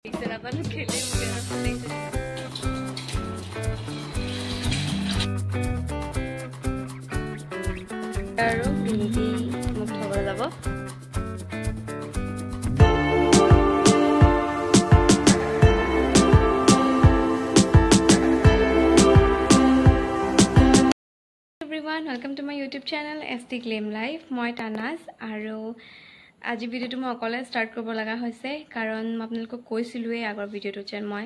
Naman kilim pero pala Pero hindi magtawala ba? Everyone, welcome to my YouTube channel SD Glam Life. Moi Tanas aru আজি ভিডিওটো মই অকলে start কৰিব লগা হৈছে কাৰণ মই আপোনালোকক কৈছিলুৱে আগৰ ভিডিওটো যেন মই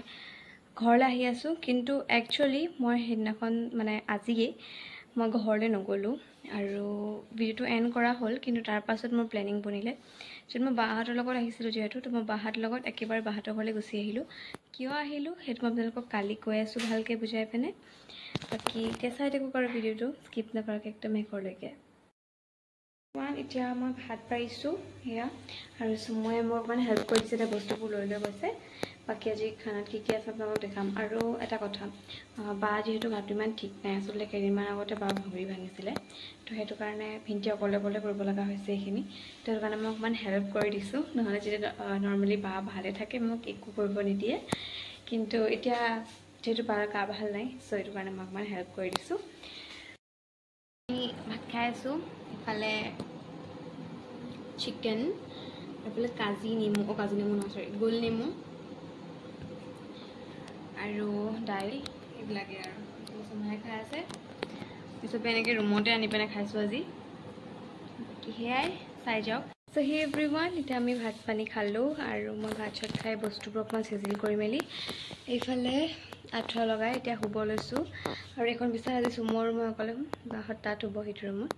ঘৰলৈ আহি আছো কিন্তু একচুয়ালি মই হেদিনাখন মানে আজিয়ে মই ঘৰলৈ নগলো আৰু ভিডিওটো এন্ড কৰা হ'ল কিন্তু তাৰ পাছত মোৰ প্ল্যানিং বনিলে যেন মই বাহাতৰ লগত আহিছিলো যেহেতু তো মই বাহাতৰ লগত একেবাৰে বাহাতৰ ঘৰলৈ গুচি আহিলো কিয় আহিলো হেতু মই আপোনালোকক কালি কৈ আছো ভালকে বুজাই পেনে বাকি কেঁচাই দেখো কৰা ভিডিওটো স্কিপ নকৰাকৈ একদম শেষলৈকে এতিয়া মই ভাত পাইছো হেয়া আৰু সময় মোৰ মানে হেল্প কৰিছে এটা বস্তুবোৰ লৈ গৈছে বাকি আজি খানাত কি আছে আপোনালোকক দেখাম আৰু এটা কথা বা যেহেতু গাটো ইমান ঠিক নাই আসলে কেইদিনমান আগতে বা ভৰি ভাঙিছিলে তো হেতু কাৰণে ভিন্টি অকলে কৰিব লগা হৈছে এইখিনি তো কাৰণে মই অকমান হেল্প কৰি দিছো নহলে যেটা নৰমালি বা ভালে থাকে মোক একো কৰিব নিদিয়ে কিন্তু এতিয়া যেহেতু বাৰ গা ভাল নাই সো এটো কাৰণে মই অকমান হেল্প কৰি দিছো ভাত খাই আছো ইফালে চিকেন ইফালে কাজি নেমু না সৰি গোল নেমু আৰু দাইল এইবিলাকে আৰু সমাই খাই আছে পিছতে এনেকে ৰুমতে আনি পেনে খাইছো আজি কি হেয়াই চাই যাওক সো হে एवरीवन এতিয়া আমি ভাত পানী খালো আৰু মই ভাত চাত খাই বস্তুবোৰ অকমান সিজিল কৰি মেলি এইফালে আঠা লগাই এতিয়া শুব লৈছো আৰু এখন বিছনা আজি সুমৰ মই অকলে বাহত তাত শুব হিট ৰুমত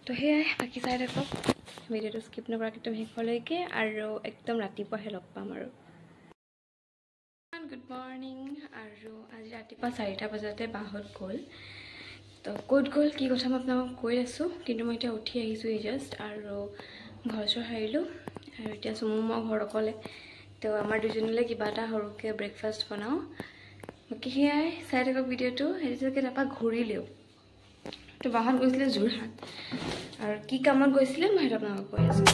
তো হেয়াই বাকি চাই দেখক ভিডিওটো স্কিপ নকৰাকৈ একদম শেষলৈকে আৰু একদম ৰাতিপুৱাহে লগ পাম আৰু গুড মৰ্নিং আৰু আজি ৰাতিপুৱা 4টা বজাতে বাহত গ'ল তো ক'ত গ'ল কি কথা মই আপোনালোকক কৈ আছো কিন্তু মই এতিয়া উঠি আহিছো জাস্ট আৰু ঘৰ চৰ হাৰিলো আৰু এতিয়া সুমু মই ঘৰ অকলে তো আমাৰ দুজনলৈ কিবা এটা সৰুকে ব্ৰেকফাষ্ট বনাও বাকি হেয়াই চাই দেখক ভিডিওটো হেৰিজকে তাৰপা ঘূৰিলেও তো বাহত গৈছিলে যোৰহাট আৰু কি কামত গৈছিলে মই এটা আপোনালোকক কৈ আছো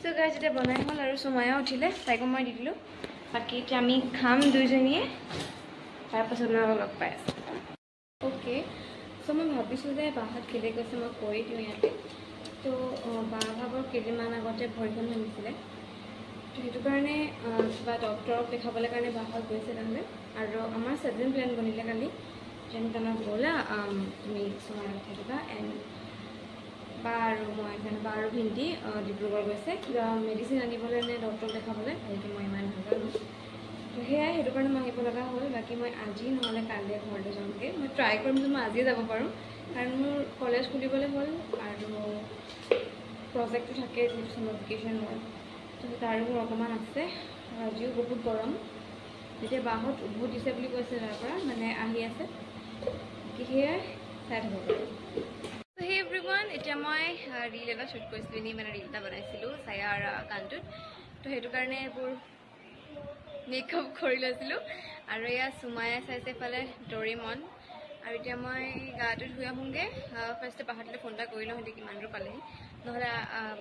তো গাইজ এটা বনাই হ'ল আৰু সুমায়া উঠিলে তাইকো মই দি দিলো বাকি এতিয়া আমি খাম দুইজনীয়ে তাৰ পাছত আপোনালোকক লগ পাই আছো ওকে সো মই ভাবিছো যে বাহত কেলে গৈছে মই কৈ দিওঁ ইয়াতে তো বাভাবৰ কেইদিনমান আগতে ভৰিখন ভাঙিছিলে তো সেইটো কাৰণে কিবা ডক্টৰক দেখাবলৈ কাৰণে বাহত গৈছে তাৰমানে আৰু আমাৰ সেভেন প্ল্যান বনিলে কালি যেন তানা ব'লা তুমি সুমায়া থাকিবা এণ্ড বা আৰু মই বা আৰু ভিন্টি ডিব্ৰুগড় গৈছে কিবা মেডিচিন আনিবলৈ নে ডক্টৰক দেখাবলৈ সেইটো মই ইমান নাজানো তো হেয়াই সেইটো কাৰণে মই আহিব লগা হ'ল বাকি মই আজি নহ'লে কাইলৈ ঘৰলৈ যামগৈ মই ট্ৰাই কৰিম যে মই আজিয়ে যাব পাৰোঁ কাৰণ মোৰ কলেজ খুলিবলৈ হ'ল আৰু প্ৰজেক্টটো থাকে যিটো চামাৰ ভেকেশ্যন হয় তো তাৰো মোৰ অকণমান আছে আজিও বহুত গৰম যেতিয়া বাহত উভো দিছে বুলি কৈছে তাৰ পৰা মানে আহি আছে কি সেয়াই চাই থাকোঁ হে এভৰিৱান এতিয়া মই ৰীল এটা শ্বুট কৰিছিলোঁ এনেই মানে ৰীল এটা বনাইছিলোঁ চায়াৰ গানটোত তো সেইটো কাৰণে এইবোৰ মেকআপ কৰি লৈছিলোঁ আৰু এয়া সুমায়া চাইছে এইফালে ডৰিমন আৰু এতিয়া মই গাটো ধুই আহোঁগৈ ফাৰ্ষ্টে বাহাতলৈ ফোন এটা কৰি লওঁ সিহঁতে কিমান দূৰ পালেহি নহ'লে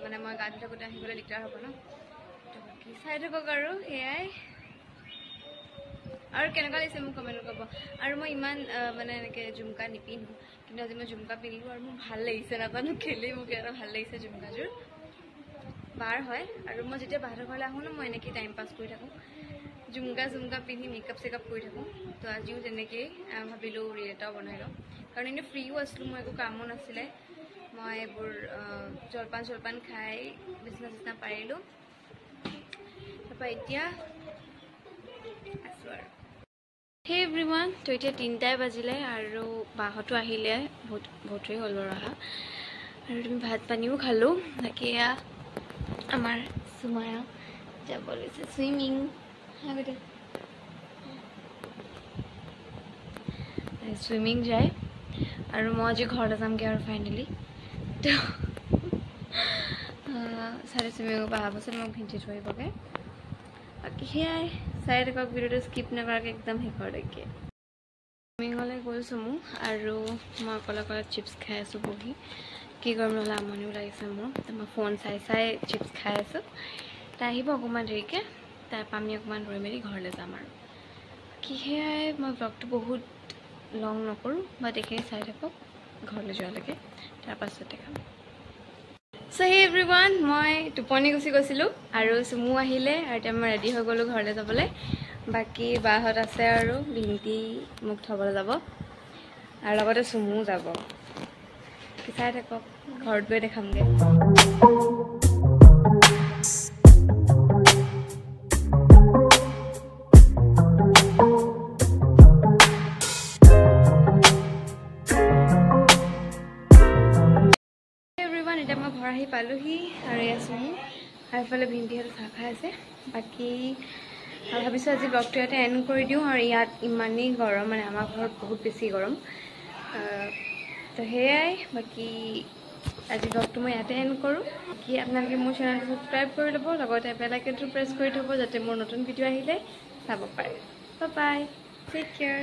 মানে মই গা ধুই থাকোঁতে আহিবলৈ দিগদাৰ হ'ব ন তো বাকী চাই থাকক আৰু সেয়াই আৰু কেনেকুৱা লাগিছে মোক কমেণ্ট কৰিব আৰু মই ইমান মানে এনেকৈ ঝুমকা নিপিন্ধো কিন্তু আজি মই ঝুমকা পিন্ধিলোঁ আৰু মোৰ ভাল লাগিছে নাজানো কেলেই মোক এটা ভাল লাগিছে ঝুমকাযোৰ বাৰ হয় আৰু মই যেতিয়া বাহিৰৰ ঘৰলৈ আহোঁ ন মই এনেকৈ টাইম পাছ কৰি থাকোঁ ঝুমকা পিন্ধি মেকআপ চেকআপ কৰি থাকোঁ তো আজিও তেনেকৈয়ে ভাবিলোঁ ৰীল এটাও বনাই লওঁ কাৰণ এনেই ফ্ৰীও আছিলোঁ মোৰ একো কামো নাছিলে মই এইবোৰ জলপান খাই বিছনা চিছনা পাৰিলোঁ তাৰপৰা এতিয়া আছোঁ আৰু হে এভৰিৱান তো এতিয়া 3টাই বাজিলে আৰু বাহতো আহিলে বহুতেই হ'ল বাৰু অহা আৰু তুমি ভাত পানীও খালোঁ বাকী এয়া আমাৰ সুমায়া যাব লৈছে চুইমিং আগতে চুইমিং যায় আৰু মই আজি ঘৰলৈ যামগৈ আৰু ফাইনেলি তো চাৰে চুইমিঙৰ পৰা অহা পাছত মোক ভিন্টি থৰিবগৈ বাকী সেয়াই চাই থাকক ভিডিওটো স্কিপ নকৰাকৈ একদম শেষলৈকে মিঙলৈ গ'ল চমু আৰু মই অকলে চিপছ খাই আছোঁ বহি কি কৰিম নহ'লে আমনিও লাগিছে মোৰ মই ফোন চাই চাই চিপছ খাই আছোঁ তাই আহিব অকণমান দেৰিকৈ তাৰপৰা আমি অকণমান ৰৈ মেলি ঘৰলৈ যাম আৰু কি সেয়াই মই ব্লগটো বহুত লং নকৰোঁ বাট এইখিনি চাই থাকক ঘৰলৈ যোৱালৈকে তাৰপাছতে খাম চ' হে এভৰিৱান মই টোপনি গুচি গৈছিলোঁ আৰু চুমু আহিলে আৰু এতিয়া মই ৰেডি হৈ গ'লোঁ ঘৰলৈ যাবলৈ বাকী বাহঁত আছে আৰু ভিন্টি মোক থ'বলৈ যাব আৰু লগতে চুমুও যাব চাই থাকক ঘৰত গৈ দেখামগৈ এতিয়া মই ঘৰ আহি পালোহি আৰু এয়া চুমু আৰু এইফালে ভিন্টিহঁতে চাহ খাই আছে বাকী ভাবিছোঁ আজি ব্লগটো ইয়াতে এণ্ড কৰি দিওঁ আৰু ইয়াত ইমানেই গৰম মানে আমাৰ ঘৰত বহুত বেছি গৰম তো সেয়াই বাকী আজি ব্লগটো মই ইয়াতে এণ্ড কৰোঁ বাকী আপোনালোকে মোৰ চেনেলটো ছাবস্ক্ৰাইব কৰি ল'ব লগতে বেল আইকনটো প্ৰেছ কৰি থ'ব যাতে মোৰ নতুন ভিডিঅ' আহিলে চাব পাৰে বাই বাই টেক কেয়াৰ